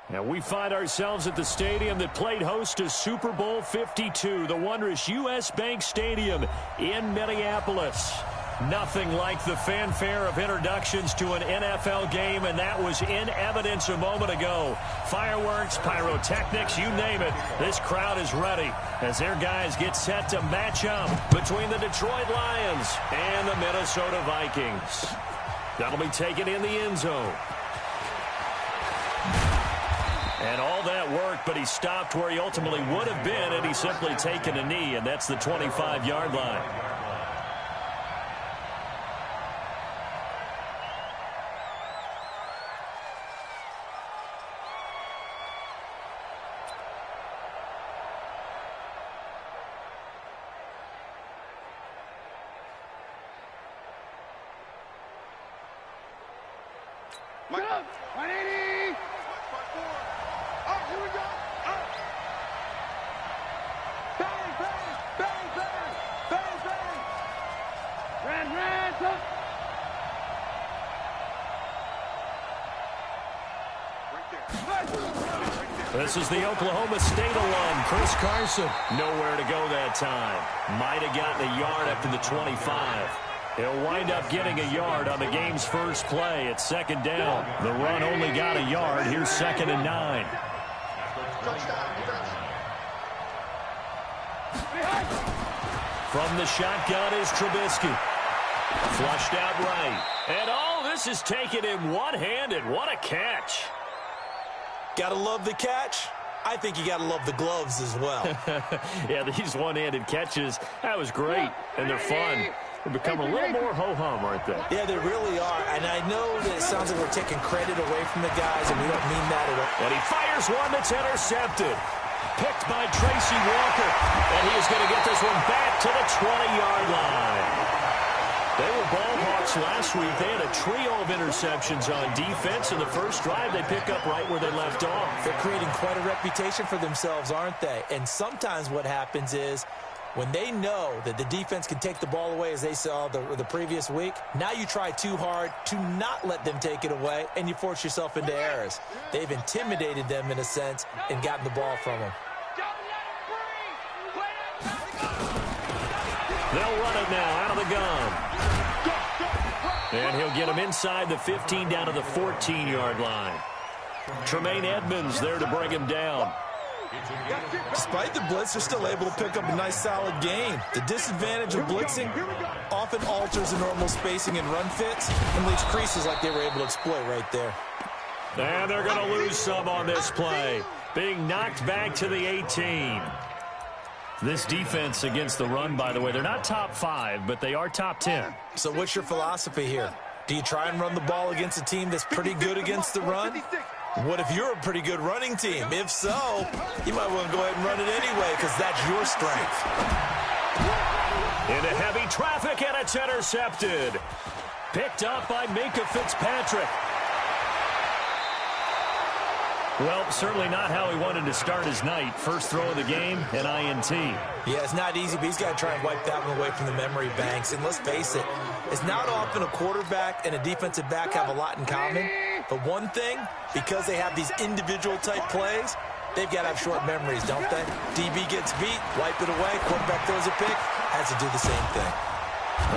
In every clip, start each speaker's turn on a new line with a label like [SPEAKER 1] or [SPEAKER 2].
[SPEAKER 1] And we find ourselves at the stadium that played host to Super Bowl 52, the wondrous U.S. Bank Stadium in Minneapolis. Nothing like the fanfare of introductions to an NFL game, and that was in evidence a moment ago. Fireworks, pyrotechnics, you name it. This crowd is ready as their guys get set to match up between the Detroit Lions and the Minnesota Vikings. That'll be taken in the end zone. And all that work, but he stopped where he ultimately would have been had he simply taken a knee, and that's the 25-yard line. This is the Oklahoma State alum, Chris Carson. Nowhere to go that time. Might have gotten a yard up to the 25. He'll wind up getting a yard on the game's first play. It's second down. The run only got a yard. Here's 2nd and 9. From the shotgun is Trubisky. Flushed out right. And this is taken in one-handed. What a catch.
[SPEAKER 2] Gotta love the catch. I think you gotta love the gloves as well.
[SPEAKER 1] Yeah, these one-handed catches, that was great, and they're fun. They become a little more ho-hum, aren't they?
[SPEAKER 2] Yeah, they really are, and I know that it sounds like we're taking credit away from the guys, and we don't mean that at all.
[SPEAKER 1] And he fires one that's intercepted. Picked by Tracy Walker, and he is going to get this one back to the 20-yard line. They were ball hawks last week. They had a trio of interceptions on defense. In the first drive, they pick up right where they left off.
[SPEAKER 2] They're creating quite a reputation for themselves, aren't they? And sometimes what happens is when they know that the defense can take the ball away, as they saw the previous week, now you try too hard to not let them take it away, and you force yourself into errors. They've intimidated them, in a sense, and gotten the ball from them.
[SPEAKER 1] They'll run it now out of the gun. And he'll get him inside the 15 down to the 14-yard line. Tremaine Edmonds there to bring him down.
[SPEAKER 2] Despite the blitz, they're still able to pick up a nice, solid gain. The disadvantage of blitzing often alters the normal spacing and run fits and leaves creases like they were able to exploit right there.
[SPEAKER 1] And they're going to lose some on this play. Being knocked back to the 18. This defense against the run, by the way, they're not top 5, but they are top 10.
[SPEAKER 2] So what's your philosophy here? Do you try and run the ball against a team that's pretty good against the run? What if you're a pretty good running team? If so, you might want to go ahead and run it anyway because that's your strength.
[SPEAKER 1] Into heavy traffic, and it's intercepted. Picked up by Minkah Fitzpatrick. Well, certainly not how he wanted to start his night. First throw of the game, an INT.
[SPEAKER 2] Yeah, it's not easy, but he's got to try and wipe that one away from the memory banks. And let's face it, it's not often a quarterback and a defensive back have a lot in common. But one thing, because they have these individual type plays, they've got to have short memories, don't they? DB gets beat, wipe it away, quarterback throws a pick, has to do the same thing.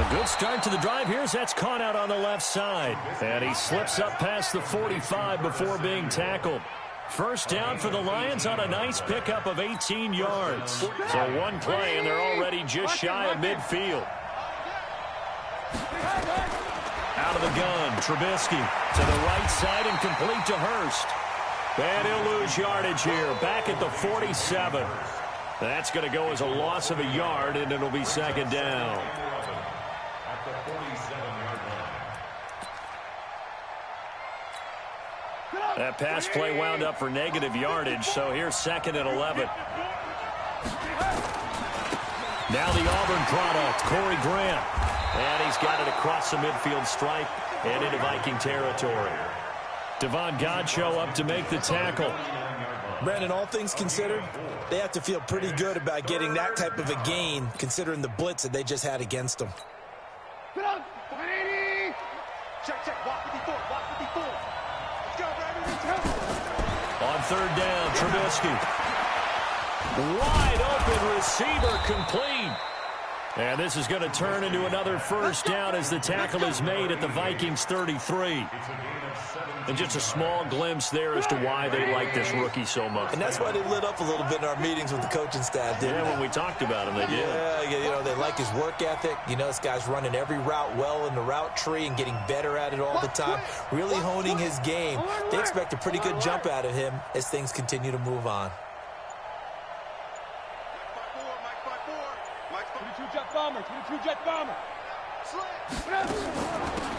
[SPEAKER 1] A good start to the drive here as that's caught out on the left side. And he slips up past the 45 before being tackled. First down for the Lions on a nice pickup of 18 yards. So one play, and they're already just shy of midfield. Out of the gun, Trubisky to the right side and complete to Hurst. And he'll lose yardage here, back at the 47. That's going to go as a loss of a yard, and it'll be second down. That pass play wound up for negative yardage, so here's 2nd and 11. Now the Auburn product, Corey Grant. And he's got it across the midfield stripe and into Viking territory. Devon Godchaux up to make the tackle.
[SPEAKER 2] Brandon, all things considered, they have to feel pretty good about getting that type of a gain, considering the blitz that they just had against them.
[SPEAKER 1] On on third down. Trubisky. Wide open receiver, complete. And this is going to turn into another first down as the tackle is made at the Vikings 33. And just a small glimpse there as to why they like this rookie so much.
[SPEAKER 2] And that's why they lit up a little bit in our meetings with the coaching staff, didn't they?
[SPEAKER 1] When we talked about him, they did.
[SPEAKER 2] Yeah, they like his work ethic. This guy's running every route well in the route tree and getting better at it all the time, really honing his game. They expect a pretty good jump out of him as things continue to move on.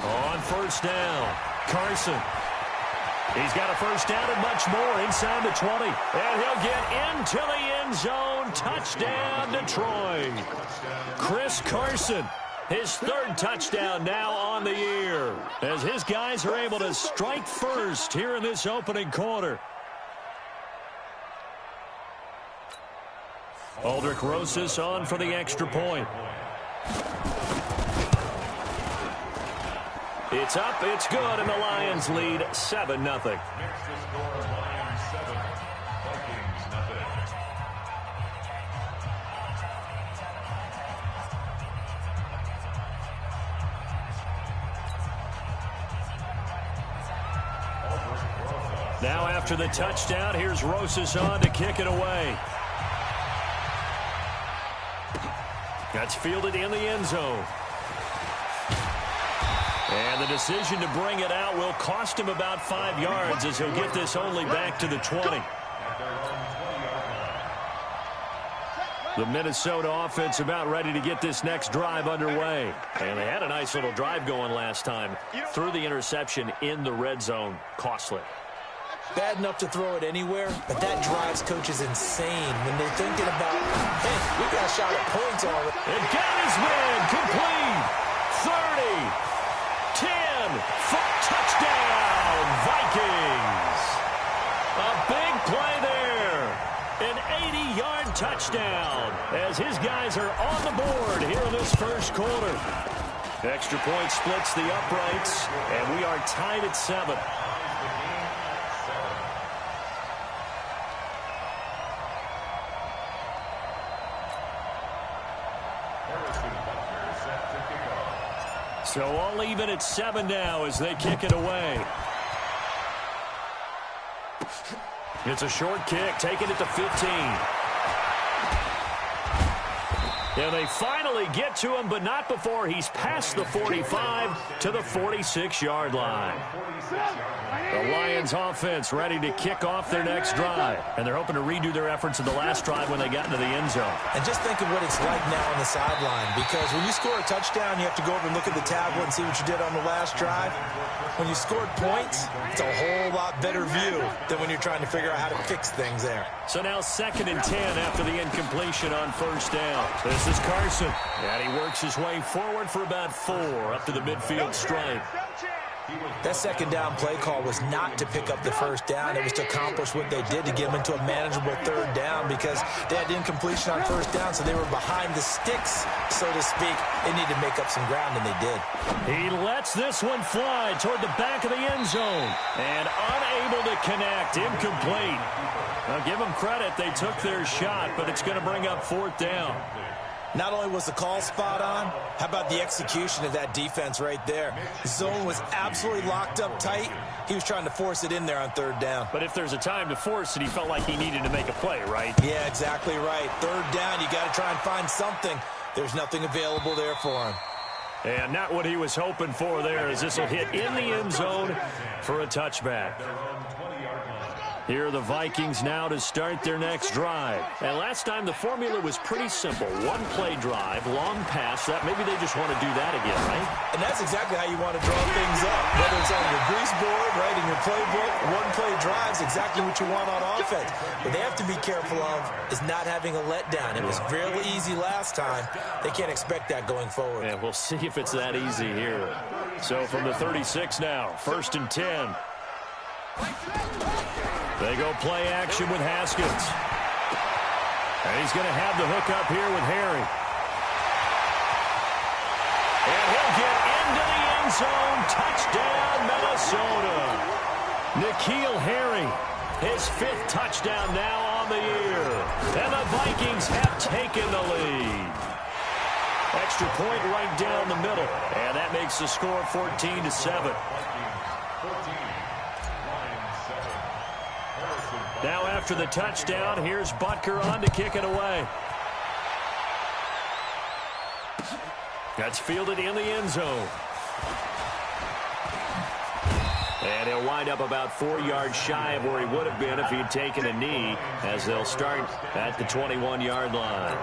[SPEAKER 1] On first down, Carson. He's got a first down and much more inside the 20. And he'll get into the end zone. Touchdown, Detroit. Chris Carson, his third touchdown now on the year, as his guys are able to strike first here in this opening quarter. Aldrich Rosas on for the extra point. It's up, it's good, and the Lions lead 7-0. Now after the touchdown, here's Rosas on to kick it away. That's fielded in the end zone. And the decision to bring it out will cost him about 5 yards as he'll get this only back to the 20. The Minnesota offense about ready to get this next drive underway. And they had a nice little drive going last time. Threw the interception in the red zone. Costly.
[SPEAKER 2] Bad enough to throw it anywhere, but that drives coaches insane when they're thinking about, hey, we got a shot at points already.
[SPEAKER 1] And got his man complete. 30. 10, touchdown, Vikings. A big play there. An 80-yard touchdown as his guys are on the board here in this first quarter. Extra point splits the uprights, and we are tied at 7. So all even at 7 now as they kick it away. It's a short kick, taking it to 15. And they finally get to him, but not before he's past the 45 to the 46-yard line. The Lions offense ready to kick off their next drive. And they're hoping to redo their efforts in the last drive when they got into the end zone.
[SPEAKER 2] And just think of what it's like now on the sideline, because when you score a touchdown, you have to go over and look at the tablet and see what you did on the last drive. When you scored points, it's a whole lot better view than when you're trying to figure out how to fix things there.
[SPEAKER 1] So now 2nd and 10 after the incompletion on first down. This is Carson. And he works his way forward for about 4 up to the midfield stripe.
[SPEAKER 2] That second down play call was not to pick up the first down. It was to accomplish what they did to get them into a manageable third down, because they had incompletion on first down, so they were behind the sticks, so to speak. They needed to make up some ground, and they did.
[SPEAKER 1] He lets this one fly toward the back of the end zone and unable to connect. Incomplete. Now give them credit. They took their shot, but it's going to bring up 4th down.
[SPEAKER 2] Not only was the call spot on, how about the execution of that defense right there? The zone was absolutely locked up tight. He was trying to force it in there on 3rd down.
[SPEAKER 1] But if there's a time to force it, he felt like he needed to make a play, right?
[SPEAKER 2] Yeah, exactly right. 3rd down, you got to try and find something. There's nothing available there for him.
[SPEAKER 1] And not what he was hoping for there, as this will hit in the end zone for a touchback. Here are the Vikings now to start their next drive. And last time the formula was pretty simple. 1-play drive, long pass. That maybe they just want to do that again, right?
[SPEAKER 2] And that's exactly how you want to draw things up. Whether it's on your grease board, right, in your playbook, 1-play drives, exactly what you want on offense. What they have to be careful of is not having a letdown. It was fairly easy last time. They can't expect that going forward.
[SPEAKER 1] And we'll see if it's that easy here. So from the 36 now, 1st and 10. They go play action with Haskins. And he's going to have the hook up here with Harry. And he'll get into the end zone. Touchdown, Minnesota. N'Keal Harry His 5th touchdown now on the year. And the Vikings have taken the lead. Extra point right down the middle. And that makes the score 14-7. Now after the touchdown, here's Butker on to kick it away. That's fielded in the end zone. And he'll wind up about 4 yards shy of where he would have been if he had taken a knee, as they'll start at the 21-yard line.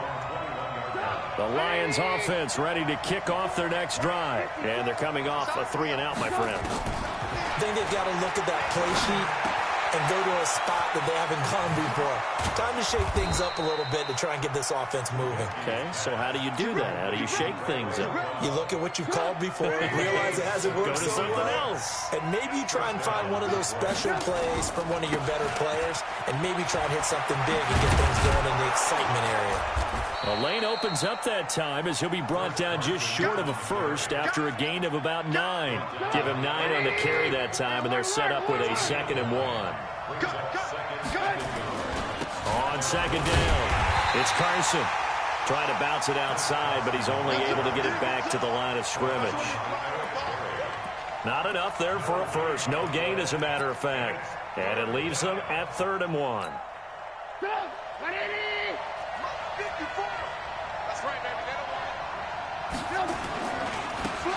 [SPEAKER 1] The Lions offense ready to kick off their next drive. And they're coming off a 3-and-out, my friend.
[SPEAKER 2] I think they've got to look at that play sheet and go to a spot that they haven't gone before. Time to shake things up a little bit to try and get this offense moving.
[SPEAKER 1] Okay, so how do you do that? How do you shake things up?
[SPEAKER 2] You look at what you've called before, realize it hasn't worked
[SPEAKER 1] so
[SPEAKER 2] something
[SPEAKER 1] well.
[SPEAKER 2] else. And maybe you try and find one of those special plays from one of your better players, and maybe try and hit something big and get things going in the excitement area.
[SPEAKER 1] The lane opens up that time as he'll be brought down just short of a first after a gain of about 9. Give him 9 on the carry that time, and they're set up with a 2nd and 1. On 2nd down, it's Carson. Trying to bounce it outside, but he's only able to get it back to the line of scrimmage. Not enough there for a first. No gain, as a matter of fact. And it leaves them at 3rd and 1.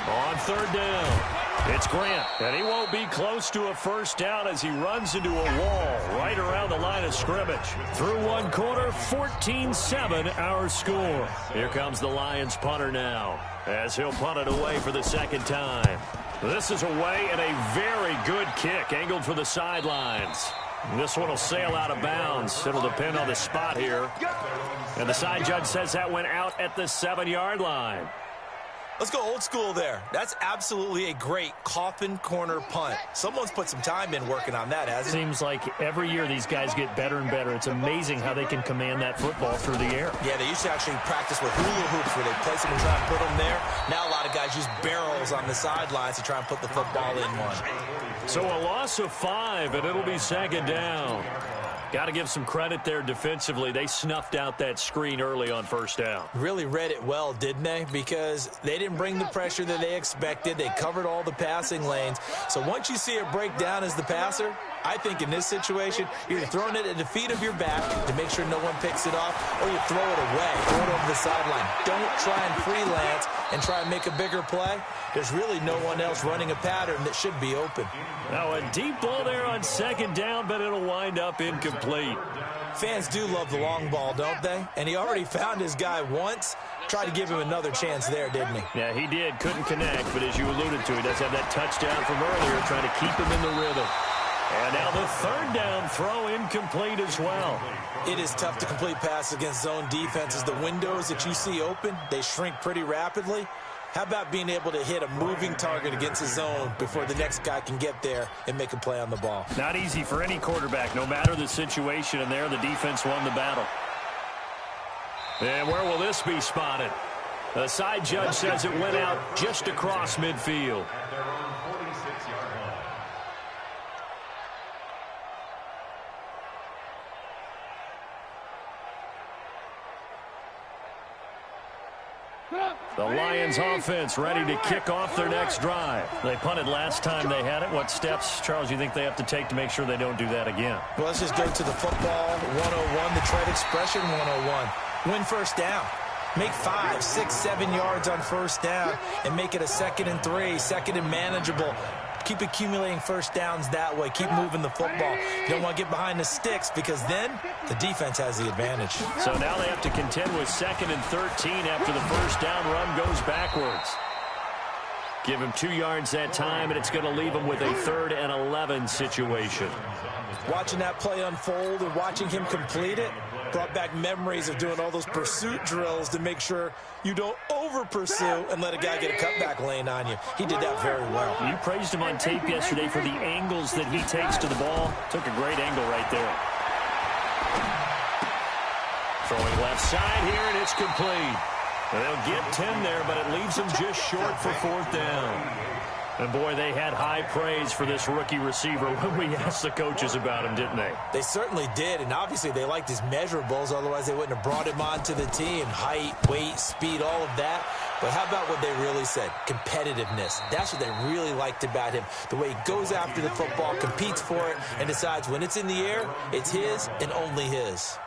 [SPEAKER 1] On 3rd down, it's Grant, and he won't be close to a first down as he runs into a wall right around the line of scrimmage. Through 1 quarter, 14-7 our score. Here comes the Lions punter now as he'll punt it away for the 2nd time. This is away and a very good kick angled for the sidelines. This one will sail out of bounds. It'll depend on the spot here. And the side judge says that went out at the 7-yard line.
[SPEAKER 2] Let's go old school there. That's absolutely a great coffin corner punt. Someone's put some time in working on that, hasn't it?
[SPEAKER 1] Seems like every year these guys get better and better. It's amazing how they can command that football through the air.
[SPEAKER 2] Yeah, they used to actually practice with hula hoops where they place them and try and put them there. Now a lot of guys use barrels on the sidelines to try and put the football in one.
[SPEAKER 1] So a loss of 5, and it'll be 2nd down. Got to give some credit there defensively. They snuffed out that screen early on 1st down.
[SPEAKER 2] Really read it well, didn't they? Because they didn't bring the pressure that they expected. They covered all the passing lanes. So once you see it break down as the passer, I think in this situation, you're throwing it at the feet of your back to make sure no one picks it off, or you throw it away, throw it over the sideline. Don't try and freelance and try and make a bigger play. There's really no one else running a pattern that should be open.
[SPEAKER 1] Now a deep ball there on 2nd down, but it'll wind up incomplete.
[SPEAKER 2] Fans do love the long ball, don't they? And he already found his guy once. Tried to give him another chance there, didn't he?
[SPEAKER 1] Yeah, he did. Couldn't connect, but as you alluded to, he does have that touchdown from earlier, trying to keep him in the rhythm. And now the 3rd down throw incomplete as well.
[SPEAKER 2] It is tough to complete passes against zone defenses. The windows that you see open, they shrink pretty rapidly. How about being able to hit a moving target against a zone before the next guy can get there and make a play on the ball?
[SPEAKER 1] Not easy for any quarterback, no matter the situation. And there, the defense won the battle. And where will this be spotted? The side judge says it went out just across midfield. The Lions offense ready to kick off their next drive. They punted last time they had it. What steps, Charles, you think they have to take to make sure they don't do that again?
[SPEAKER 2] Well, let's just go to the football 101, the trade expression 101. Win 1st down. Make 5, 6, 7 yards on 1st down and make it a 2nd and 3, 2nd and manageable. Keep accumulating 1st downs that way. Keep moving the football. You don't want to get behind the sticks because then the defense has the advantage.
[SPEAKER 1] So now they have to contend with 2nd and 13 after the 1st down run goes backwards. Give him 2 yards that time, and it's going to leave him with a 3rd and 11 situation.
[SPEAKER 2] Watching that play unfold and watching him complete it brought back memories of doing all those pursuit drills to make sure you don't over-pursue and let a guy get a cutback lane on you. He did that very well.
[SPEAKER 1] You praised him on tape yesterday for the angles that he takes to the ball. Took a great angle right there. Throwing left side here, and it's complete. They'll get 10 there, but it leaves them just short for 4th down. And, boy, they had high praise for this rookie receiver when we asked the coaches about him, didn't they?
[SPEAKER 2] They certainly did, and obviously they liked his measurables. Otherwise, they wouldn't have brought him onto the team. Height, weight, speed, all of that. But how about what they really said? Competitiveness. That's what they really liked about him. The way he goes after the football, competes for it, and decides when it's in the air, it's his and only his.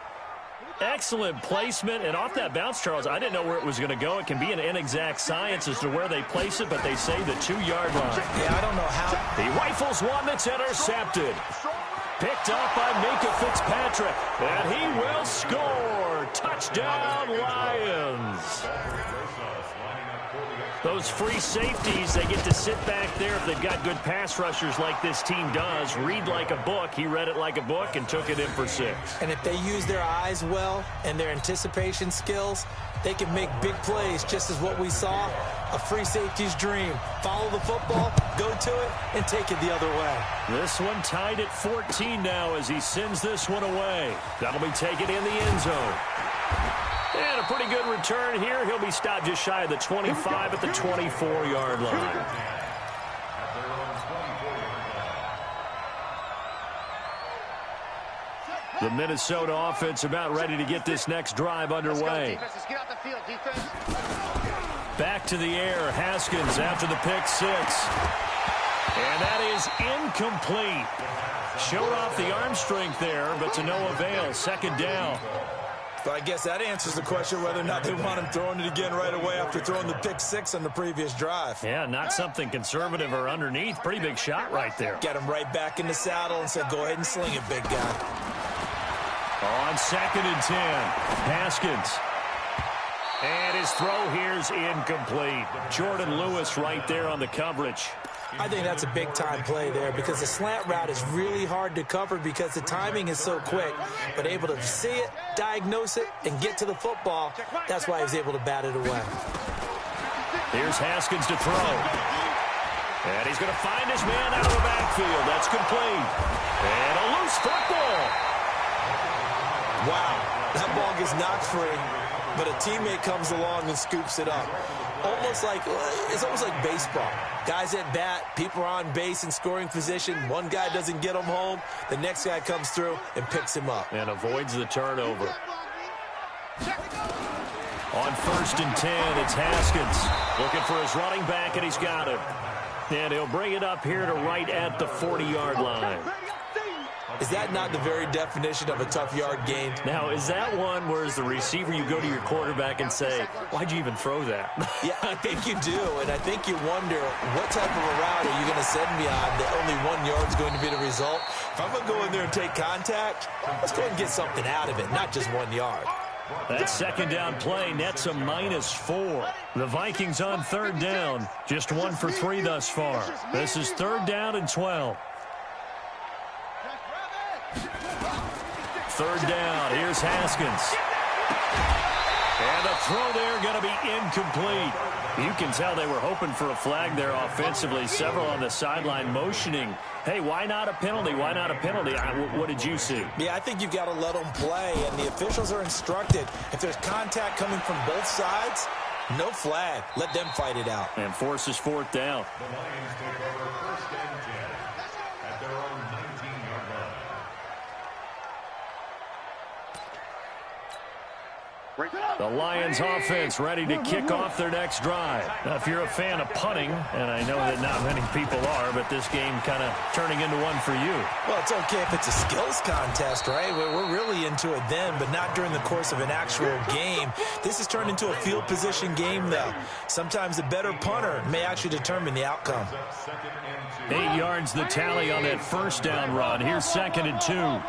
[SPEAKER 1] Excellent placement, and off that bounce, Charles, I didn't know where it was going to go. It can be an inexact science as to where they place it, but they say the 2-yard line.
[SPEAKER 2] Yeah, I don't know how.
[SPEAKER 1] He rifles one that's intercepted. Picked up by Minka Fitzpatrick, and he will score. Touchdown, Lions. Those free safeties, they get to sit back there if they've got good pass rushers like this team does. Read like a book. He read it like a book and took it in for 6.
[SPEAKER 2] And if they use their eyes well and their anticipation skills, they can make big plays, just as what we saw, a free safety's dream. Follow the football, go to it, and take it the other way.
[SPEAKER 1] This one tied at 14 now as he sends this one away. That'll be taken in the end zone. And a pretty good return here. He'll be stopped just shy of the 25 at the 24-yard line. The Minnesota offense about ready to get this next drive underway. Back to the air. Haskins after the pick 6. And that is incomplete. Showed off the arm strength there, but to no avail. Second down.
[SPEAKER 2] But I guess that answers the question whether or not they want him throwing it again right away after throwing the pick 6 on the previous drive.
[SPEAKER 1] Yeah, not something conservative or underneath. Pretty big shot right there.
[SPEAKER 2] Get him right back in the saddle and say, go ahead and sling it, big guy.
[SPEAKER 1] On 2nd and 10, Haskins. And his throw here's incomplete. Jordan Lewis right there on the coverage.
[SPEAKER 2] I think that's a big-time play there because the slant route is really hard to cover because the timing is so quick. But able to see it, diagnose it, and get to the football, that's why he was able to bat it away.
[SPEAKER 1] Here's Haskins to throw. And he's going to find his man out of the backfield. That's complete. And a loose football.
[SPEAKER 2] Wow, that ball gets knocked free, but a teammate comes along and scoops it up. It's almost like baseball. Guys at bat, people are on base in scoring position. One guy doesn't get him home. The next guy comes through and picks him up.
[SPEAKER 1] And avoids the turnover. On 1st and 10, it's Haskins. Looking for his running back, and he's got him. And he'll bring it up here to right at the 40-yard line.
[SPEAKER 2] Is that not the very definition of a tough yard gain?
[SPEAKER 1] Now, is that one where as the receiver you go to your quarterback and say, why'd you even throw that?
[SPEAKER 2] Yeah, I think you do, and I think you wonder what type of a route are you going to send me on that only 1 yard's going to be the result? If I'm going to go in there and take contact, let's go ahead and get something out of it, not just 1 yard.
[SPEAKER 1] That second down play nets a -4. The Vikings on 3rd down, just 1 for 3 thus far. This is 3rd down and 12. 3rd down, here's Haskins. And the throw there going to be incomplete. You can tell they were hoping for a flag there offensively. Several on the sideline motioning, hey, why not a penalty? Why not a penalty? What did you see?
[SPEAKER 2] Yeah, I think you've got to let them play, and the officials are instructed. If there's contact coming from both sides, no flag. Let them fight it out.
[SPEAKER 1] And forces 4th down. The Lions offense ready to kick off their next drive. Now, if you're a fan of punting, and I know that not many people are, but this game kind of turning into one for you.
[SPEAKER 2] Well, it's okay if it's a skills contest, right? We're really into it then, but not during the course of an actual game. This has turned into a field position game, though. Sometimes the better punter may actually determine the outcome.
[SPEAKER 1] 8 yards the tally on that 1st down run. Here's 2nd and 2.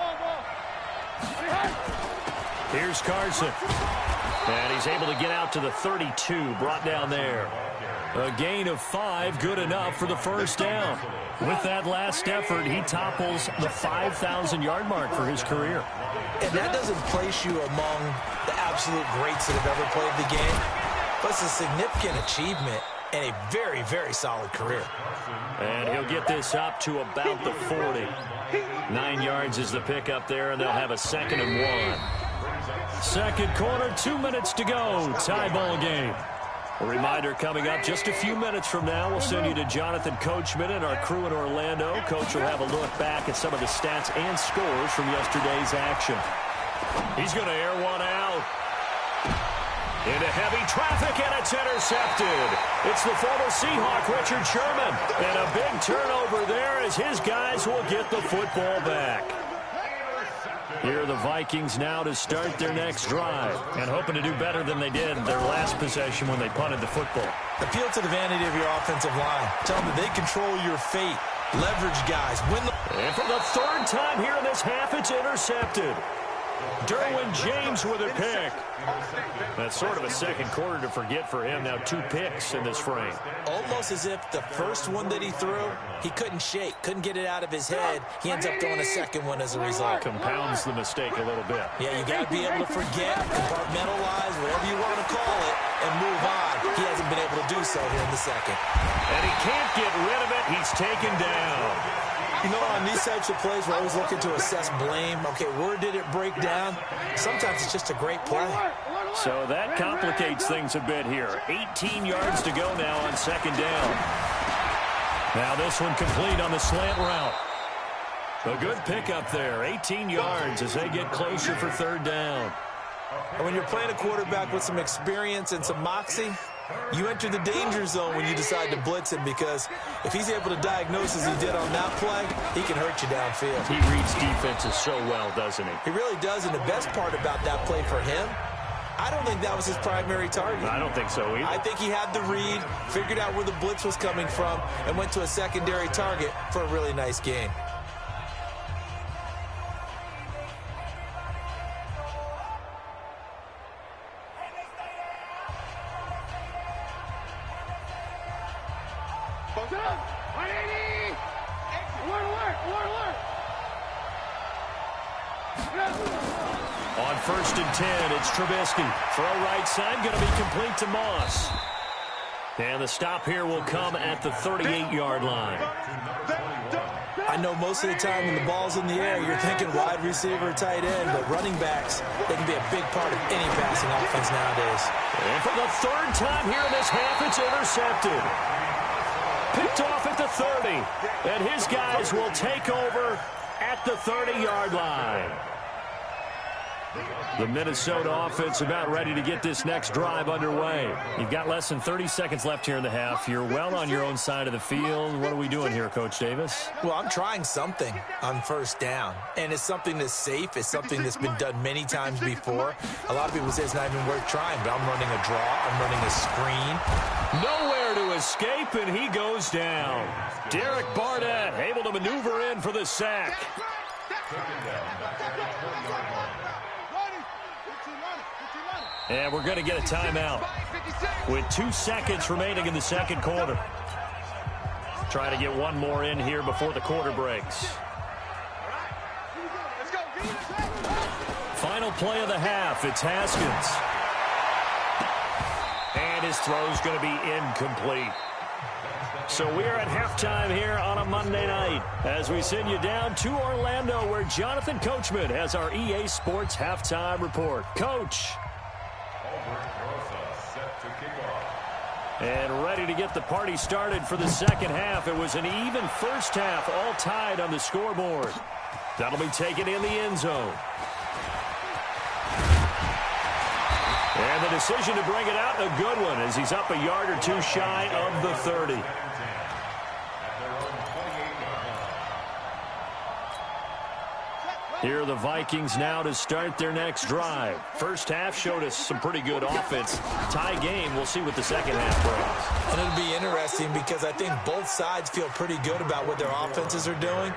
[SPEAKER 1] Here's Carson. And he's able to get out to the 32, brought down there. A gain of 5, good enough for the 1st down. With that last effort, he topples the 5,000-yard mark for his career.
[SPEAKER 2] And that doesn't place you among the absolute greats that have ever played the game, but it's a significant achievement and a very, very solid career.
[SPEAKER 1] And he'll get this up to about the 40. 9 yards is the pickup there, and they'll have a 2nd and 1. Second quarter, 2 minutes to go. Tie ball game. A reminder coming up just a few minutes from now. We'll send you to Jonathan Coachman and our crew in Orlando. Coach will have a look back at some of the stats and scores from yesterday's action. He's going to air one out. Into heavy traffic, and it's intercepted. It's the former Seahawk, Richard Sherman. And a big turnover there as his guys will get the football back. Here are the Vikings now to start their next drive and hoping to do better than they did their last possession when they punted the football.
[SPEAKER 2] Appeal to the vanity of your offensive line. Tell them that they control your fate. Leverage guys. Win the...
[SPEAKER 1] And for the third time here in this half, it's intercepted. Derwin James with a pick. That's sort of a second quarter to forget for him. Now 2 picks in this frame.
[SPEAKER 2] Almost as if the first one that he threw, he couldn't shake, couldn't get it out of his head. He ends up throwing a second one as a result.
[SPEAKER 1] Compounds the mistake a little bit.
[SPEAKER 2] Yeah, you got to be able to forget, compartmentalize, whatever you want to call it, and move on. He hasn't been able to do so here in the second.
[SPEAKER 1] And he can't get rid of it. He's taken down.
[SPEAKER 2] You know, on these types of plays, we're always looking to assess blame. Okay, where did it break down? Sometimes it's just a great play.
[SPEAKER 1] So that complicates things a bit here. 18 yards to go now on second down. Now this one complete on the slant route. A good pickup there. 18 yards as they get closer for third down.
[SPEAKER 2] And when you're playing a quarterback with some experience and some moxie, you enter the danger zone when you decide to blitz him, because if he's able to diagnose as he did on that play, he can hurt you downfield.
[SPEAKER 1] He reads defenses so well, doesn't he?
[SPEAKER 2] He really does, and the best part about that play for him, I don't think that was his primary target.
[SPEAKER 1] I don't think so either.
[SPEAKER 2] I think he had the read, figured out where the blitz was coming from, and went to a secondary target for a really nice gain.
[SPEAKER 1] On 1st and 10, it's Trubisky. Throw right side, going to be complete to Moss. And the stop here will come at the 38-yard line.
[SPEAKER 2] I know most of the time when the ball's in the air, you're thinking wide receiver, tight end, but running backs, they can be a big part of any passing offense nowadays.
[SPEAKER 1] And for the third time here in this half, it's intercepted. Picked off at the 30. And his guys will take over at the 30-yard line. The Minnesota offense about ready to get this next drive underway. You've got less than 30 seconds left here in the half. You're well on your own side of the field. What are we doing here, Coach Davis?
[SPEAKER 2] Well, I'm trying something on first down, and it's something that's safe. It's something that's been done many times before. A lot of people say it's not even worth trying, but I'm running a draw. I'm running a screen.
[SPEAKER 1] Nowhere to escape, and he goes down. Derek Barnett able to maneuver in for the sack. And we're going to get a timeout with 2 seconds remaining in the second quarter. Try to get one more in here before the quarter breaks. Final play of the half. It's Haskins. And his throw's going to be incomplete. So we're at halftime here on a Monday night as we send you down to Orlando, where Jonathan Coachman has our EA Sports halftime report. Coach. And ready to get the party started for the second half. It was an even first half, all tied on the scoreboard. That'll be taken in the end zone. And the decision to bring it out, a good one, as he's up a yard or two shy of the 30. Here are the Vikings now to start their next drive. First half showed us some pretty good offense. Tie game, we'll see what the second half brings.
[SPEAKER 2] And it'll be interesting because I think both sides feel pretty good about what their offenses are doing.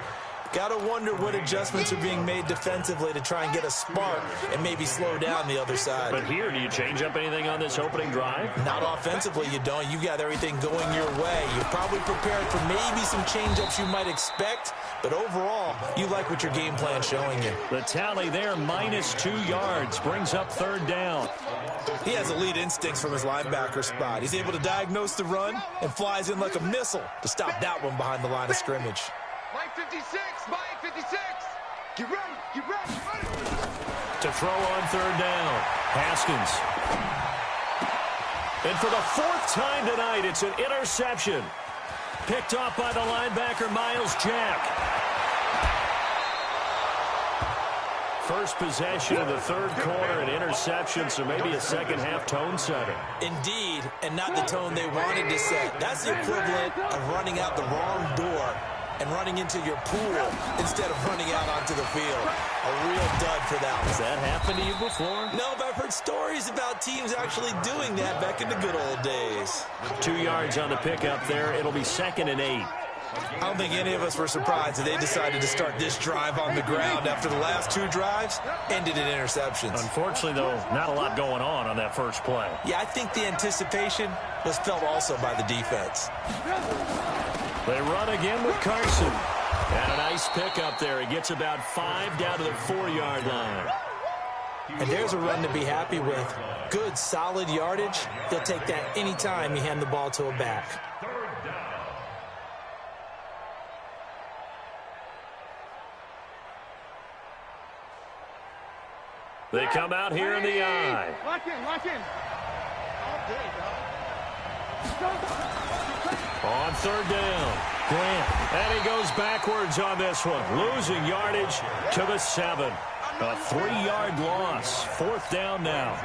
[SPEAKER 2] Got to wonder what adjustments are being made defensively to try and get a spark and maybe slow down the other side.
[SPEAKER 1] But here, do you change up anything on this opening drive?
[SPEAKER 2] Not offensively, you don't. You got everything going your way. You're probably prepared for maybe some change-ups you might expect, but overall, you like what your game plan's showing you.
[SPEAKER 1] The tally there, -2 yards, brings up third down.
[SPEAKER 2] He has elite instincts from his linebacker spot. He's able to diagnose the run and flies in like a missile to stop that one behind the line of scrimmage.
[SPEAKER 3] Mike 56, Mike 56. Get ready, get ready,
[SPEAKER 1] To throw on third down, Haskins. And for the fourth time tonight, it's an interception. Picked off by the linebacker, Miles Jack. First possession of the third quarter, an interception, so maybe a second-half tone setter.
[SPEAKER 2] Indeed, and not the tone they wanted to set. That's the equivalent of running out the wrong door and running into your pool instead of running out onto the field. A real dud for that one.
[SPEAKER 1] Has that happened to you before?
[SPEAKER 2] No, but I've heard stories about teams actually doing that back in the good old days.
[SPEAKER 1] 2 yards on the pickup there. It'll be 2nd and 8.
[SPEAKER 2] I don't think any of us were surprised that they decided to start this drive on the ground after the last 2 drives ended in interceptions.
[SPEAKER 1] Unfortunately, though, not a lot going on that first play.
[SPEAKER 2] Yeah, I think the anticipation was felt also by the defense.
[SPEAKER 1] They run again with Carson. And a nice pickup there. He gets about 5 down to the 4-yard line.
[SPEAKER 2] And there's a run to be happy with. Good, solid yardage. They'll take that anytime you hand the ball to a back.
[SPEAKER 1] They come out here in the eye.
[SPEAKER 3] Watch in.
[SPEAKER 1] On 3rd down, Grant. And he goes backwards on this one. Losing yardage to the 7. A 3-yard loss. 4th down now.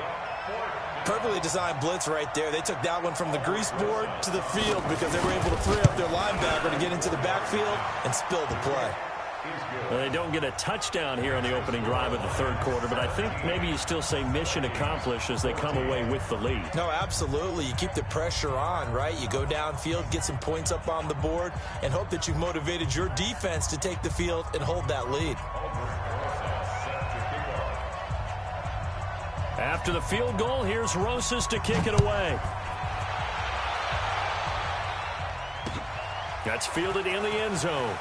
[SPEAKER 2] Perfectly designed blitz right there. They took that one from the grease board to the field because they were able to free up their linebacker to get into the backfield and spill the play.
[SPEAKER 1] Well, they don't get a touchdown here on the opening drive of the third quarter, but I think maybe you still say mission accomplished as they come away with the lead.
[SPEAKER 2] No, absolutely. You keep the pressure on, right? You go downfield, get some points up on the board, and hope that you've motivated your defense to take the field and hold that lead.
[SPEAKER 1] After the field goal, here's Rosas to kick it away. That's fielded in the end zone.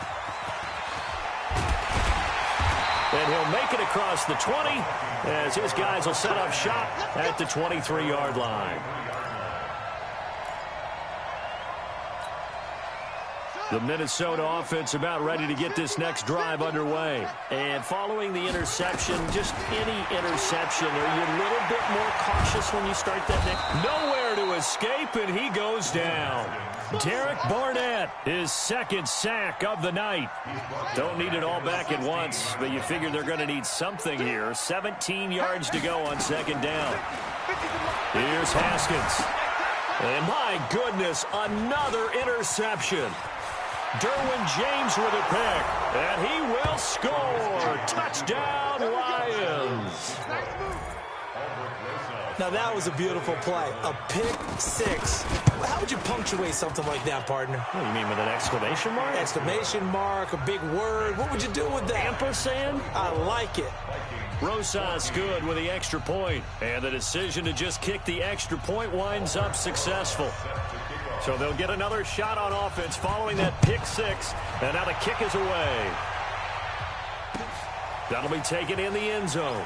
[SPEAKER 1] And he'll make it across the 20 as his guys will set up shop at the 23-yard line. The Minnesota offense about ready to get this next drive underway. And following the interception, just any interception, are you a little bit more cautious when you start that next? Nowhere to escape, and he goes down. Derek Barnett, his 2nd sack of the night. Don't need it all back at once, but you figure they're going to need something here. 17 yards to go on 2nd down. Here's Haskins. And my goodness, another interception. Derwin James with a pick, and he will score. Touchdown, Lions.
[SPEAKER 2] Now, that was a beautiful play. A pick 6. How would you punctuate something like that, partner?
[SPEAKER 1] What do you mean, with an exclamation mark?
[SPEAKER 2] Exclamation mark, a big word. What would you do with that?
[SPEAKER 1] Ampersand?
[SPEAKER 2] I like it.
[SPEAKER 1] Rosas good with the extra point, and the decision to just kick the extra point winds up successful. So they'll get another shot on offense following that pick 6, and now the kick is away. That'll be taken in the end zone.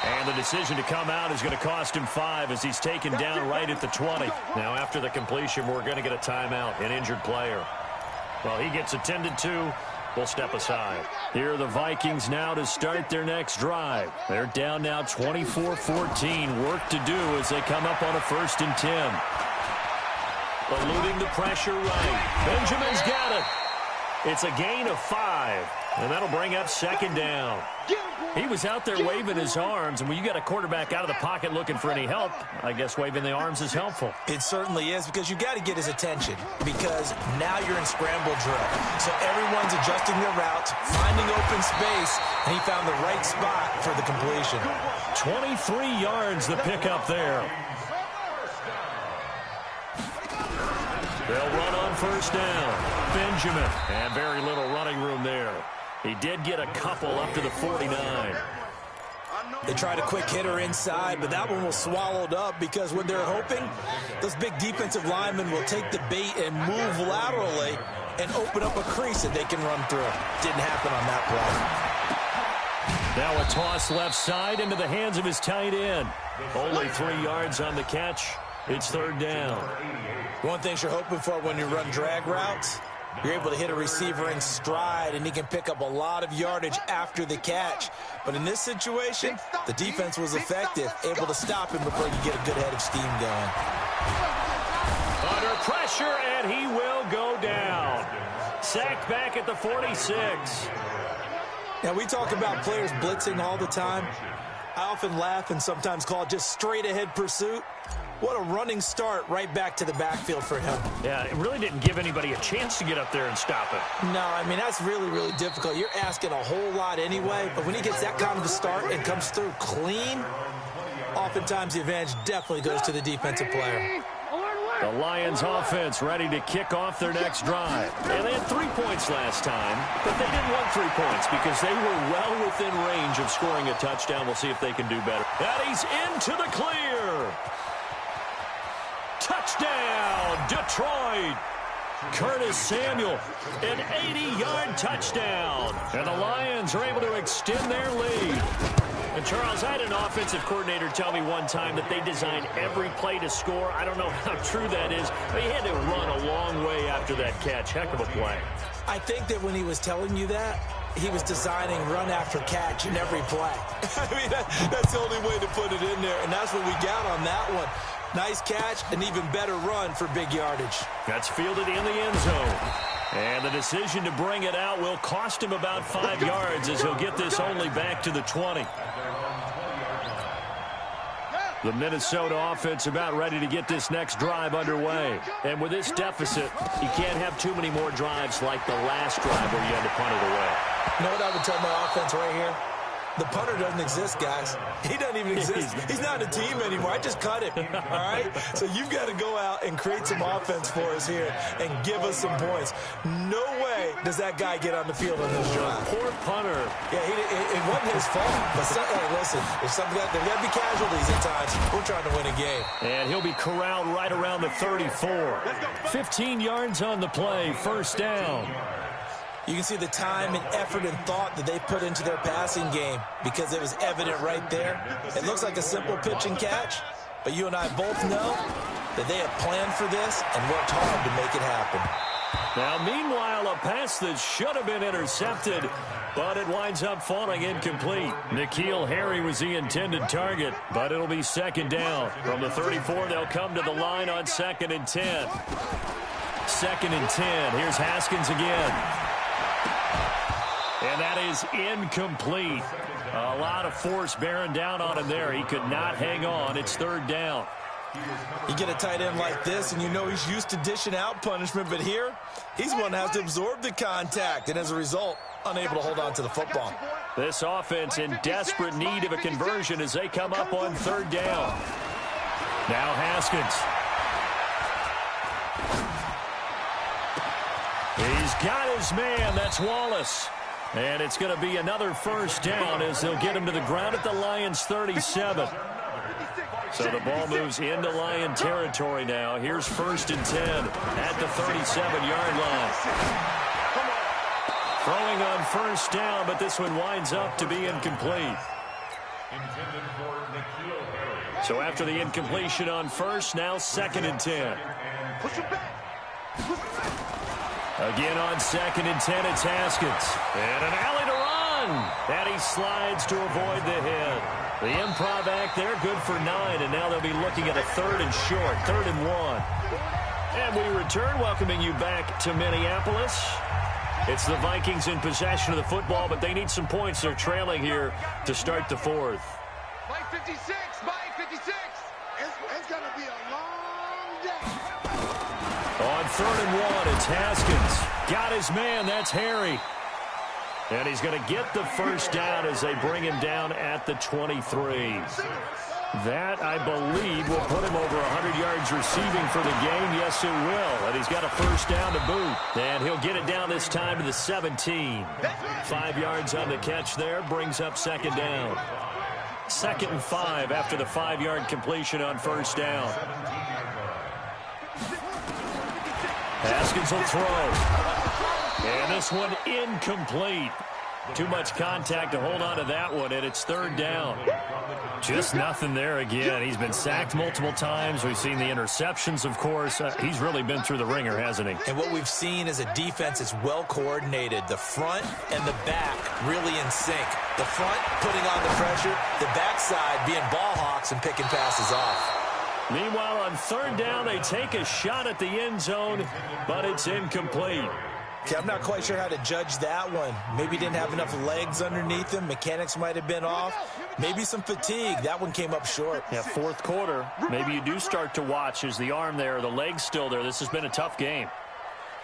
[SPEAKER 1] And the decision to come out is going to cost him 5 as he's taken down right at the 20. Now after the completion, we're going to get a timeout, an injured player. Well, he gets attended to. We'll step aside. Here are the Vikings now to start their next drive. They're down now 24-14. Work to do as they come up on a 1st and 10. Eluding the pressure right. Benjamin's got it. It's a gain of 5, and that'll bring up 2nd down. He was out there waving his arms, and when you got a quarterback out of the pocket looking for any help, I guess waving the arms is helpful.
[SPEAKER 2] It certainly is, because you got to get his attention, because now you're in scramble drill. So everyone's adjusting their routes, finding open space, and he found the right spot for the completion.
[SPEAKER 1] 23 yards the pickup there. They'll run on 1st down. Benjamin, and very little running room there. He did get a couple up to the 49.
[SPEAKER 2] They tried a quick hitter inside, but that one was swallowed up because what they're hoping, those big defensive linemen will take the bait and move laterally and open up a crease that they can run through. Didn't happen on that play.
[SPEAKER 1] Now a toss left side into the hands of his tight end. Only 3 yards on the catch. It's 3rd down.
[SPEAKER 2] One thing you're hoping for when you run drag routes, You're able to hit a receiver in stride, and he can pick up a lot of yardage after the catch. But in this situation, the defense was effective, able to stop him before he could get a good head of steam going.
[SPEAKER 1] Under pressure, and he will go down. Sacked back at the 46.
[SPEAKER 2] Now, we talk about players blitzing all the time. I often laugh and sometimes call it just straight-ahead pursuit. What a running start right back to the backfield for him.
[SPEAKER 1] Yeah, it really didn't give anybody a chance to get up there and stop it.
[SPEAKER 2] No, I mean, that's really, really difficult. You're asking a whole lot anyway, but when he gets that kind of a start and comes through clean, oftentimes the advantage definitely goes to the defensive player.
[SPEAKER 1] The Lions offense ready to kick off their next drive. And they had 3 points last time, but they didn't want 3 points because they were well within range of scoring a touchdown. We'll see if they can do better. And he's into the clear. Touchdown, Detroit. Curtis Samuel, an 80-yard touchdown. And the Lions are able to extend their lead. And, Charles, I had an offensive coordinator tell me one time that they designed every play to score. I don't know how true that is, but he had to run a long way after that catch. Heck of a play.
[SPEAKER 2] I think that when he was telling you that, he was designing run after catch in every play. I mean, that's the only way to put it in there, and that's what we got on that one. Nice catch, an even better run for big yardage.
[SPEAKER 1] That's fielded in the end zone. And the decision to bring it out will cost him about 5 yards as he'll get this only back to the 20. The Minnesota offense about ready to get this next drive underway. And with this deficit, you can't have too many more drives like the last drive where you had to punt it away.
[SPEAKER 2] You know what I would tell my offense right here? The punter doesn't exist, guys. He doesn't even exist. He's not a team anymore. I just cut him, all right? So you've got to go out and create some offense for us here and give us some points. No way does that guy get on the field on this drive.
[SPEAKER 1] Poor punter.
[SPEAKER 2] Yeah, it wasn't his fault. But hey, listen, there's got to be casualties at times. We're trying to win a game.
[SPEAKER 1] And he'll be corralled right around the 34. 15 yards on the play, first down.
[SPEAKER 2] You can see the time and effort and thought that they put into their passing game because it was evident right there. It looks like a simple pitch and catch, but you and I both know that they have planned for this and worked hard to make it happen.
[SPEAKER 1] Now, meanwhile, a pass that should have been intercepted, but it winds up falling incomplete. N'Keal Harry was the intended target, but it'll be second down. From the 34, they'll come to the line on 2nd and 10. 2nd and 10. Here's Haskins again. And that is incomplete. A lot of force bearing down on him there. He could not hang on. It's 3rd down.
[SPEAKER 2] You get a tight end like this, and you know he's used to dishing out punishment, but here, he's one that has to absorb the contact, and as a result, unable to hold on to the football.
[SPEAKER 1] This offense in desperate need of a conversion as they come up on 3rd down. Now Haskins. He's got his man. That's Wallace. And it's going to be another first down as they'll get him to the ground at the Lions' 37. So the ball moves into Lion territory now. Here's 1st and 10 at the 37-yard line. Throwing on first down, but this one winds up to be incomplete. So after the incompletion on first, now 2nd and 10. Again on 2nd and 10, it's Haskins. And an alley to run. And he slides to avoid the hit. The improv act there, good for 9. And now they'll be looking at a 3rd and short, 3rd and 1. And we return, welcoming you back to Minneapolis. It's the Vikings in possession of the football, but they need some points. They're trailing here to start the 4th.
[SPEAKER 3] Mike 56, Mike 56. It's going to be a long day.
[SPEAKER 1] On 3rd and 1, it's Haskins. Got his man, that's Harry. And he's going to get the first down as they bring him down at the 23. That, I believe, will put him over 100 yards receiving for the game. Yes, it will. And he's got a first down to boot. And he'll get it down this time to the 17. 5 yards on the catch there, brings up 2nd down. 2nd and 5 after the 5-yard completion on first down. Haskins will throw. And this one incomplete. Too much contact to hold on to that one, and it's third down. Just nothing there again. He's been sacked multiple times. We've seen the interceptions, of course. He's really been through the ringer, hasn't he?
[SPEAKER 2] And what we've seen is a defense that's well coordinated. The front and the back really in sync. The front putting on the pressure, the backside being ball hawks and picking passes off.
[SPEAKER 1] Meanwhile, on third down, they take a shot at the end zone, but it's incomplete.
[SPEAKER 2] Okay, I'm not quite sure how to judge that one. Maybe didn't have enough legs underneath him. Mechanics might have been off. Maybe some fatigue. That one came up short.
[SPEAKER 1] Yeah, fourth quarter. Maybe you do start to watch. Is the arm there, the leg's still there? This has been a tough game.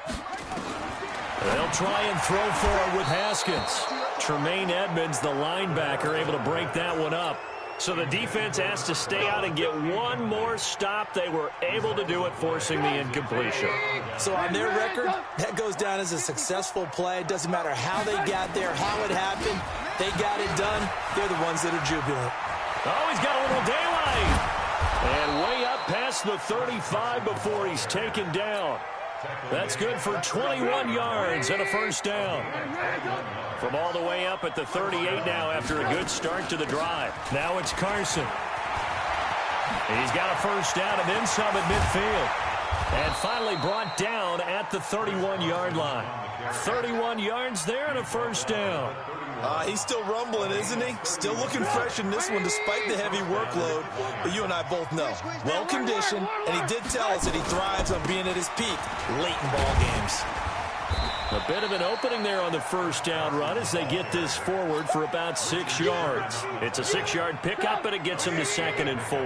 [SPEAKER 1] They'll try and throw for it with Haskins. Tremaine Edmonds, the linebacker, able to break that one up. So the defense has to stay out and get one more stop. They were able to do it, forcing the incompletion.
[SPEAKER 2] So on their record, that goes down as a successful play. It doesn't matter how they got there, how it happened. They got it done. They're the ones that are jubilant.
[SPEAKER 1] Oh, he's got a little daylight. And way up past the 35 before he's taken down. That's good for 21 yards and a first down. From all the way up at the 38 now after a good start to the drive. Now it's Carson. He's got a first down and then some at midfield. And finally brought down at the 31-yard line. 31 yards there and a first down.
[SPEAKER 2] He's still rumbling, isn't he? Still looking fresh in this one despite the heavy workload. But you and I both know, well-conditioned, and he did tell us that he thrives on being at his peak late in ball games.
[SPEAKER 1] A bit of an opening there on the first down run as they get this forward for about 6 yards. It's a 6-yard pickup, and it gets them to 2nd and 4.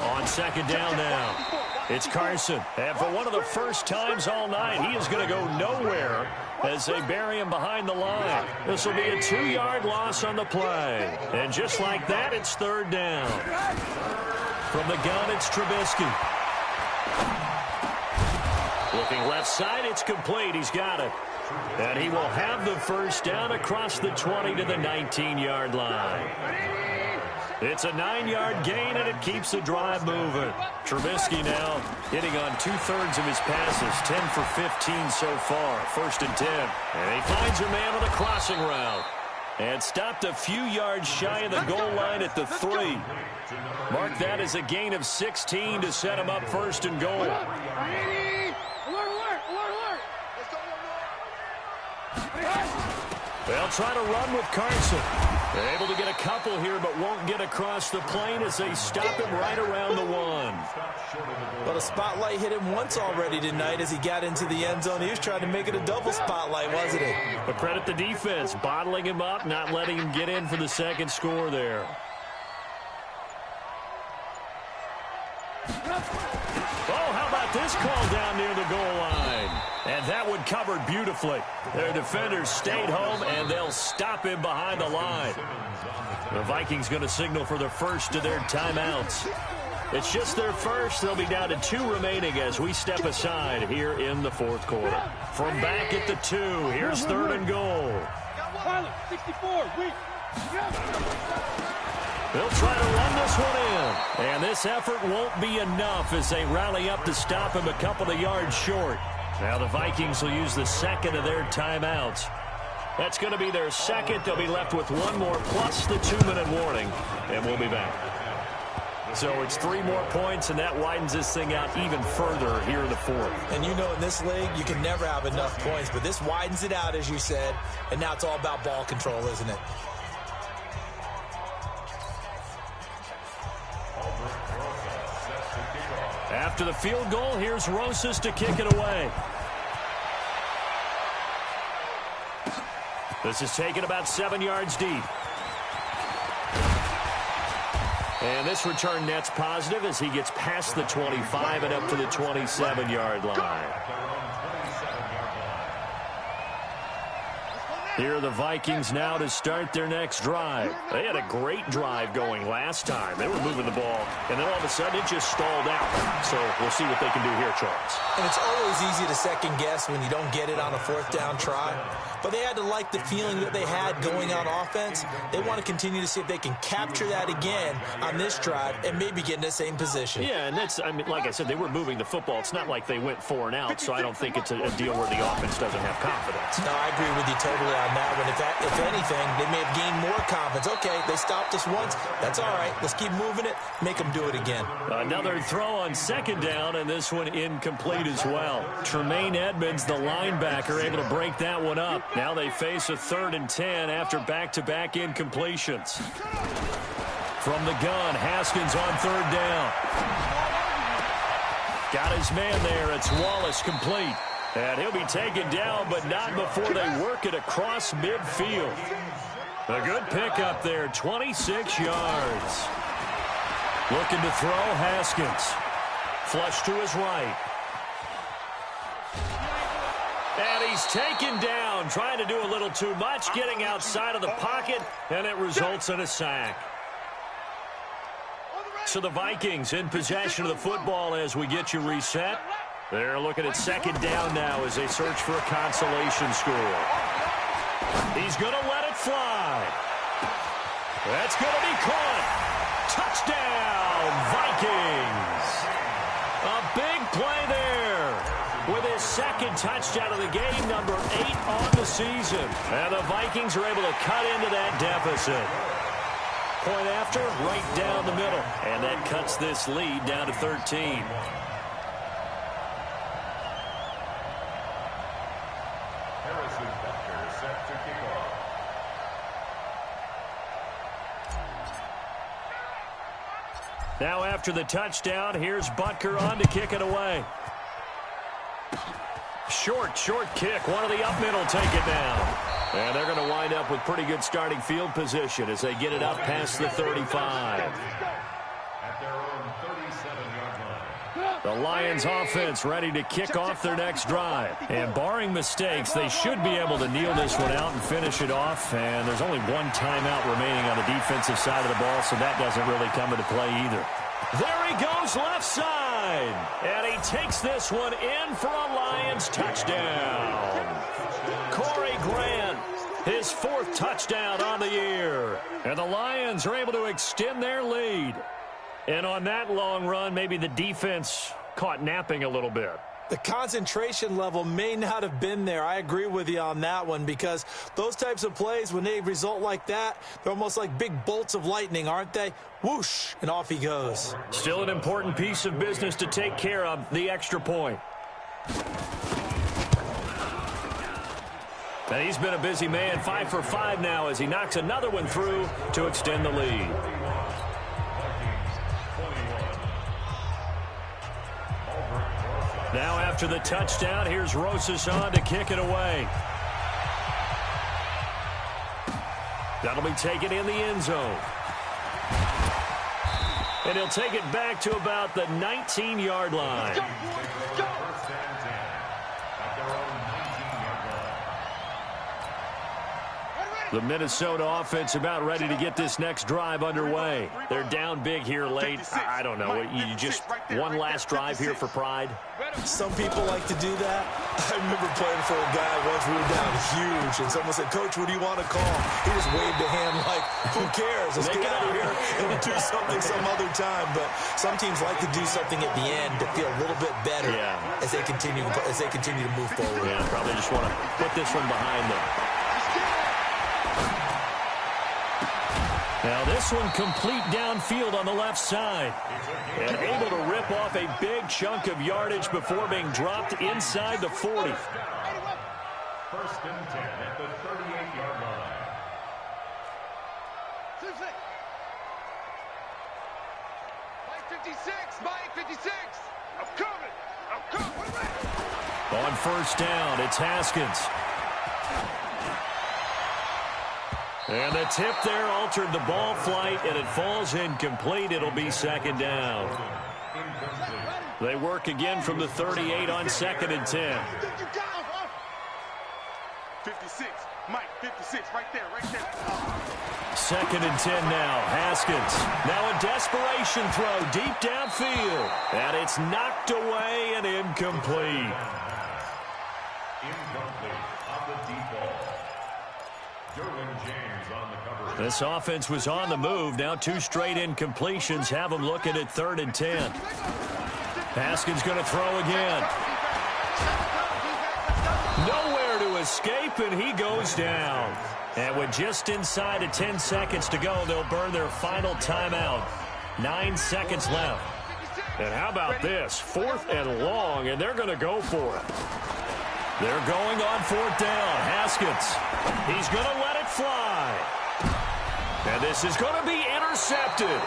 [SPEAKER 1] On second down now, it's Carson. And for one of the first times all night, he is going to go nowhere as they bury him behind the line. This will be a 2-yard loss on the play. And just like that, it's third down. From the gun, it's Trubisky. Looking left side, it's complete. He's got it. And he will have the first down across the 20 to the 19-yard line. It's a 9-yard gain, and it keeps the drive moving. Trubisky now hitting on 2/3 of his passes, 10 for 15 so far, 1st and 10. And he finds a man on the crossing route. And stopped a few yards shy of the goal line at the 3. Mark that as a gain of 16 to set him up 1st and goal. They'll try to run with Carson. They're able to get a couple here, but won't get across the plane as they stop him right around the 1.
[SPEAKER 2] Well, the spotlight hit him once already tonight as he got into the end zone. He was trying to make it a double spotlight, wasn't he?
[SPEAKER 1] But credit the defense, bottling him up, not letting him get in for the second score there. Oh, how about this call down near the goal line? And that one covered beautifully. Their defenders stayed home, and they'll stop him behind the line. The Vikings going to signal for the first of their timeouts. It's just their first. They'll be down to 2 remaining as we step aside here in the fourth quarter. From back at the 2, here's 3rd and goal. 64, they'll try to run this one in. And this effort won't be enough as they rally up to stop him a couple of yards short. Now the Vikings will use the second of their timeouts. That's going to be their second. They'll be left with 1 more plus the 2-minute warning. And we'll be back. So it's 3 more points, and that widens this thing out even further here in the 4th.
[SPEAKER 2] And you know in this league, you can never have enough points. But this widens it out, as you said. And now it's all about ball control, isn't it?
[SPEAKER 1] After the field goal, here's Rosas to kick it away. This is taken about 7 yards deep. And this return net's positive as he gets past the 25 and up to the 27-yard line. Here are the Vikings now to start their next drive. They had a great drive going last time. They were moving the ball, and then all of a sudden it just stalled out. So we'll see what they can do here, Charles.
[SPEAKER 2] And it's always easy to second guess when you don't get it on a fourth down try. But they had to like the feeling that they had going on offense. They want to continue to see if they can capture that again on this drive and maybe get in the same position.
[SPEAKER 1] Yeah, and that's, I mean, like I said, they were moving the football. It's not like they went 4 and out, so I don't think it's a deal where the offense doesn't have confidence.
[SPEAKER 2] No, I agree with you totally on that one. If anything, they may have gained more confidence. Okay, they stopped us once. That's all right. Let's keep moving it. Make them do it again.
[SPEAKER 1] Another throw on second down, and this one incomplete as well. Tremaine Edmonds, the linebacker, able to break that one up. Now they face a 3rd and 10 after back-to-back incompletions. From the gun, Haskins on 3rd down. Got his man there. It's Wallace complete. And he'll be taken down, but not before they work it across midfield. A good pickup there, 26 yards. Looking to throw, Haskins. Flush to his right. And he's taken down, trying to do a little too much, getting outside of the pocket, and it results in a sack. So the Vikings in possession of the football as we get you reset. They're looking at second down now as they search for a consolation score. He's going to let it fly. That's going to be caught. Touchdown, Vikings. A big play there with his second touchdown of the game, number 8 on the season. And the Vikings are able to cut into that deficit. Point after, right down the middle. And that cuts this lead down to 13. Now after the touchdown, here's Butker on to kick it away. Short kick. One of the up middle take it down. And they're going to wind up with pretty good starting field position as they get it up past the 35. The Lions offense ready to kick off their next drive. And barring mistakes, they should be able to kneel this one out and finish it off. And there's only one timeout remaining on the defensive side of the ball, so that doesn't really come into play either. There he goes left side. And he takes this one in for a Lions touchdown. Corey Grant, his 4th touchdown on the year. And the Lions are able to extend their lead. And on that long run, maybe the defense caught napping a little bit.
[SPEAKER 2] The concentration level may not have been there. I agree with you on that one because those types of plays, when they result like that, they're almost like big bolts of lightning, aren't they? Whoosh, and off he goes.
[SPEAKER 1] Still an important piece of business to take care of, the extra point. And he's been a busy man, 5 for 5 now as he knocks another one through to extend the lead. Now after the touchdown, here's Rosas on to kick it away. That'll be taken in the end zone. And he'll take it back to about the 19-yard line. The Minnesota offense about ready to get this next drive underway. They're down big here late. I don't know. You just one last drive here for pride?
[SPEAKER 2] Some people like to do that. I remember playing for a guy once we were down huge, and someone said, "Coach, what do you want to call?" He just waved a hand like, who cares? Let's get out of here and do something some other time. But some teams like to do something at the end to feel a little bit better as they continue to move forward.
[SPEAKER 1] Yeah, probably just want to put this one behind them. Now this one complete downfield on the left side. And able to rip off a big chunk of yardage before being dropped inside the 40.
[SPEAKER 4] 1st and 10 at the 38-yard line.
[SPEAKER 3] Mike 56, Mike 56. I'm coming.
[SPEAKER 1] On 1st down, it's Haskins. And the tip there altered the ball flight, and it falls incomplete. It'll be 2nd down. They work again from the 38 on 2nd and 10.
[SPEAKER 3] 56, Mike, 56, right there.
[SPEAKER 1] Second and 10 now. Haskins. Now a desperation throw deep downfield. And it's knocked away and incomplete.
[SPEAKER 4] Incomplete on the deep ball. Derwin James on the cover.
[SPEAKER 1] This offense was on the move. Now 2 straight incompletions have them looking at 3rd and 10. Haskins going to throw again. Nowhere to escape, and he goes down. And with just inside of 10 seconds to go, they'll burn their final timeout. 9 seconds left. And how about this? 4th and long, and they're going to go for it. They're going on 4th down. Haskins. He's going to let it fly. And this is going to be intercepted.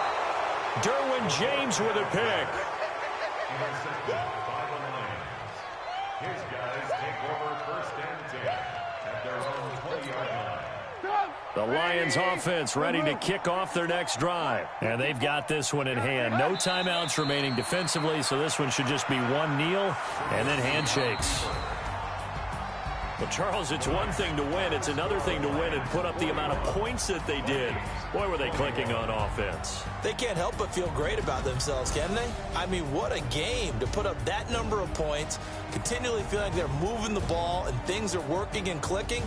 [SPEAKER 1] Derwin James with a pick.
[SPEAKER 4] Intercepted by the Lions. His guys take over 1st and 10 at their own 20-yard line.
[SPEAKER 1] The Lions offense ready to kick off their next drive. And they've got this one in hand. No timeouts remaining defensively, so this one should just be one kneel and then handshakes. Well, Charles, it's one thing to win. It's another thing to win and put up the amount of points that they did. Boy, were they clicking on offense.
[SPEAKER 2] They can't help but feel great about themselves, can they? I mean, what a game to put up that number of points, continually feeling like they're moving the ball and things are working and clicking.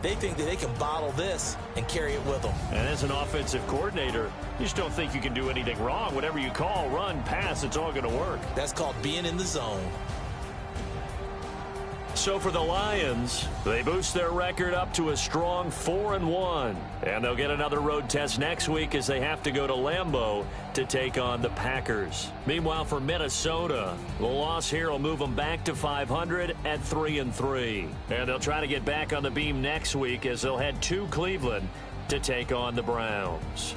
[SPEAKER 2] They think that they can bottle this and carry it with them.
[SPEAKER 1] And as an offensive coordinator, you just don't think you can do anything wrong. Whatever you call, run, pass, it's all going to work.
[SPEAKER 2] That's called being in the zone.
[SPEAKER 1] So for the Lions, they boost their record up to a strong 4-1. And they'll get another road test next week as they have to go to Lambeau to take on the Packers. Meanwhile, for Minnesota, the loss here will move them back to 500 at 3-3. And they'll try to get back on the beam next week as they'll head to Cleveland to take on the Browns.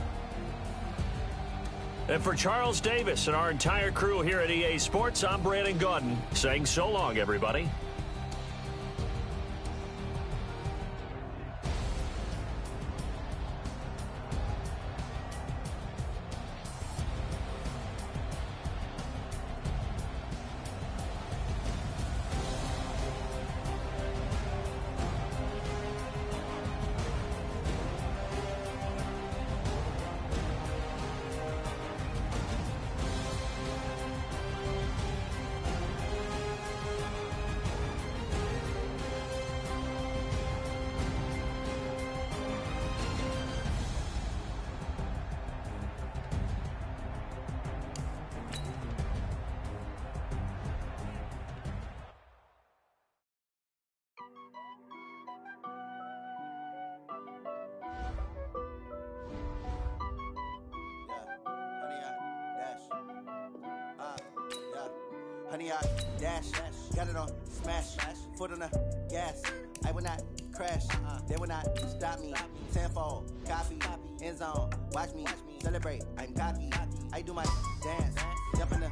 [SPEAKER 1] And for Charles Davis and our entire crew here at EA Sports, I'm Brandon Gaudin saying so long, everybody.
[SPEAKER 5] Honey, I dash, got it on smash, foot on the gas. I will not crash, they will not stop me. Tenfold, copy, end zone, watch me celebrate. I'm cocky, I do my dance, jump in the